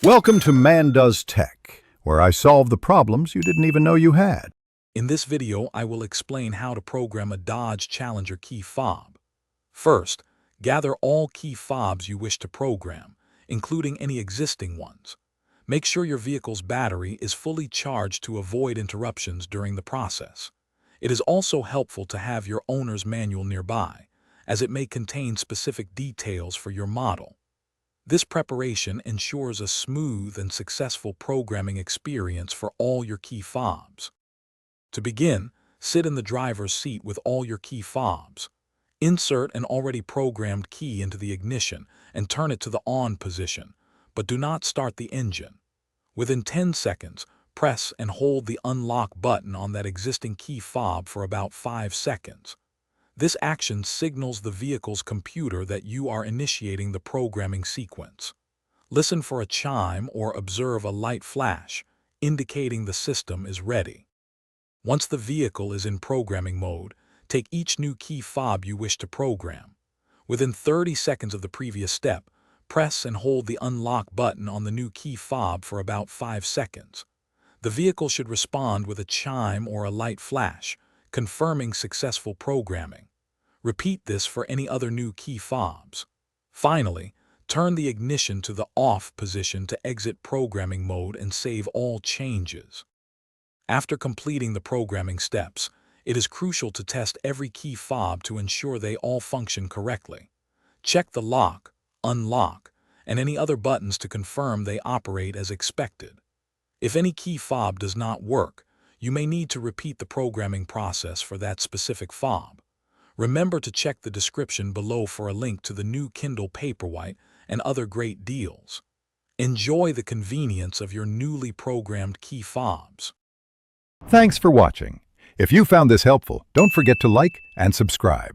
Welcome to Man Does Tech, where I solve the problems you didn't even know you had. In this video, I will explain how to program a Dodge Challenger key fob. First, gather all key fobs you wish to program, including any existing ones. Make sure your vehicle's battery is fully charged to avoid interruptions during the process. It is also helpful to have your owner's manual nearby, as it may contain specific details for your model. This preparation ensures a smooth and successful programming experience for all your key fobs. To begin, sit in the driver's seat with all your key fobs. Insert an already programmed key into the ignition and turn it to the on position, but do not start the engine. Within 10 seconds, press and hold the unlock button on that existing key fob for about 5 seconds. This action signals the vehicle's computer that you are initiating the programming sequence. Listen for a chime or observe a light flash, indicating the system is ready. Once the vehicle is in programming mode, take each new key fob you wish to program. Within 30 seconds of the previous step, press and hold the unlock button on the new key fob for about 5 seconds. The vehicle should respond with a chime or a light flash, confirming successful programming. Repeat this for any other new key fobs. Finally, turn the ignition to the off position to exit programming mode and save all changes. After completing the programming steps, it is crucial to test every key fob to ensure they all function correctly. Check the lock, unlock, and any other buttons to confirm they operate as expected. If any key fob does not work, you may need to repeat the programming process for that specific fob. Remember to check the description below for a link to the new Kindle Paperwhite and other great deals. Enjoy the convenience of your newly programmed key fobs. Thanks for watching. If you found this helpful, don't forget to like and subscribe.